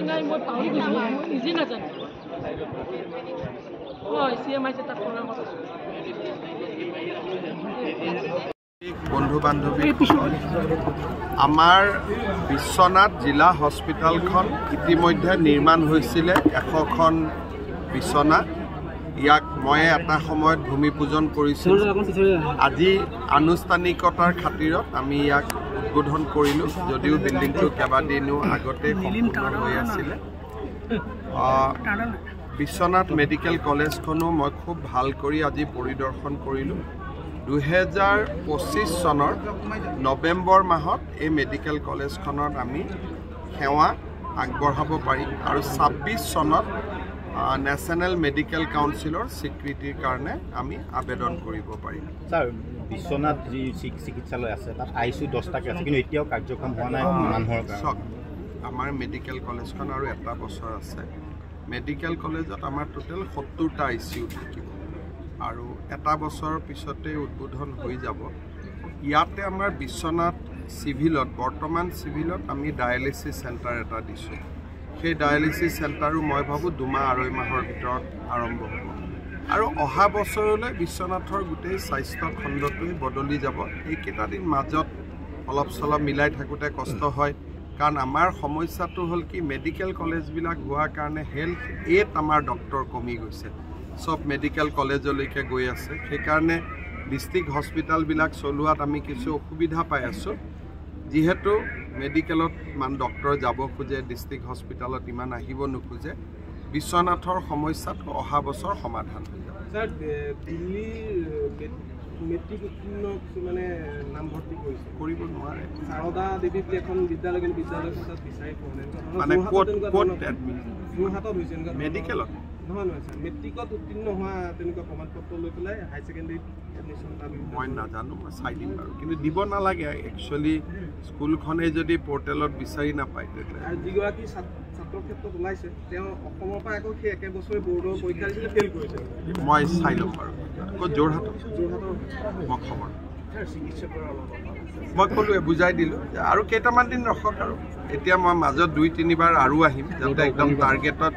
নাই মই পাহৰি গৈছোঁ মই নিজে নাজানো হয় CMI তাত প্ৰগ্ৰামত আছোঁ বন্ধু বান্ধৱী আমাৰ বিশ্বনাথ জিলা হস্পিটেলখন ইতিমধ্যে নিৰ্মাণ হৈছিলে 100খন বিছনা ইয়াক মই এটা সময়ত ভূমি পূজন কৰিছোঁ আজি আনুষ্ঠানিকতাৰ খাতিৰত আমি ইয়াক উদ্বোধন কৰিলোঁ যদিও বিল্ডিংটো কেইবাদিনো আগতে সম্পূৰ্ণ হৈ আছিলে বিশ্বনাথ মেডিকেল কলেজখনো মই খুব ভাল কৰি আজি পৰিদৰ্শন কৰিলোঁ 2025 চনৰ নৱেম্বৰ মাহত এই মেডিকেল কলেজখনত আমি সেৱা আগবঢ়াব পাৰিম আৰু 26 চনত নেশ্যনেল মেডিকেল কাউন্সিলৰ স্বীকৃতিৰ কাৰণে আমি আবেদন কৰিব পাৰিম স্যাৰ বিশ্বনাথ যি চিকিৎসালয় আছে তাত ICU 10টাকে আছে কিন্তু এতিয়াও কাৰ্যক্ষম হোৱা নাই মানুহৰ কাৰণে আমাৰ মেডিকেল কলেজখন আৰু এটা বছৰ আছে মেডিকেল কলেজত আমাৰ টোটেল 70টা ICU থাকিব আৰু এটা বছৰৰ পিছতে উদ্বোধন হৈ যাব ইয়াতে আমাৰ বিশ্বনাথ চিভিলত বৰ্তমান চিভিলত আমি ডায়ালিসিস সেন্টাৰ এটা দিছোঁ সেই ডায়ালিসিস সেন্টাৰো মই ভাবো 2-2.5 মাহৰ ভিতৰত আৰম্ভ হ'ব আৰু অহা বছৰলৈ বিশ্বনাথৰ গোটেই স্বাস্থ্য খণ্ডটোই বদলি যাব এইকেইটা দিন মাজত অলপ চলপ মিলাই থাকোঁতে কষ্ট হয় কাৰণ আমাৰ সমস্যাটো হ'ল কি মেডিকেল কলেজবিলাক হোৱাৰ কাৰণে হেল্থ এড আমাৰ ডক্টৰ কমি গৈছে সব মেডিকেল কলেজলৈকে গৈ আছে সেইকাৰণে ডিস্ট্ৰিক্ট হস্পিটেলবিলাক চলোৱাত আমি কিছু অসুবিধা পাই আছোঁ যেহেতু মেডিকেলত মান ডক্টৰ যাব খোজে ডিস্ট্ৰিক্ট হস্পিটেলত ইমান আহিব নোখোজে বিশ্বনাথৰ সমস্যাটো অহা বছৰ সমাধান হৈ যাব স্যাৰ দিল্লীৰ মেট্ৰিক উত্তীৰ্ণ কিছুমানে নামভৰ্তি কৰিছে কৰিব নোৱাৰে শাৰদা দেৱী বুলি এখন বিদ্যালয়খন তাত বিচাৰি পোৱা নাই মানে ক'ত যোৰহাটত হৈছে মেডিকেলত নহয় স্যাৰ মেট্ৰিকত উত্তীৰ্ণ হোৱা তেনেকুৱা প্ৰমাণপত্ৰ লৈ পেলাই হাই ছেকেণ্ডেৰীত এডমিশ্যন পাবি মই নাজানো মই চাই দিম বাৰু কিন্তু দিব নালাগে একচুৱেলি স্কুলখনে যদি পৰ্টেলত বিচাৰি নাপায় তেতিয়া আৰু যিগৰাকী ছাত্ৰৰ ক্ষেত্ৰত ওলাইছে তেওঁ অসমৰ পৰা আকৌ সেই একে বছৰে বৰ্ডৰ পৰীক্ষা দিছিলে ফেইল কৰিছে মই চাই ল'ম বাৰু ক'ত যোৰহাটৰ মই খবৰ মই ক'লোৱে বুজাই দিলোঁ আৰু কেইটামান দিন ৰখক আৰু এতিয়া মই মাজত 2-3 বাৰ আৰু আহিম যাতে একদম টাৰ্গেটত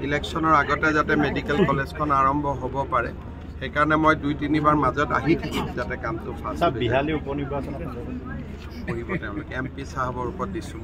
ইলেকশ্যনৰ আগতে যাতে মেডিকেল কলেজখন আৰম্ভ হ'ব পাৰে সেইকাৰণে মই 2-3 বাৰ মাজত আহি থাকিম যাতে কামটো ফাষ্ট বিহালী উপনিৰ্বাচন কৰিব তেওঁলোকে MP চাহাবৰ ওপৰত দিছোঁ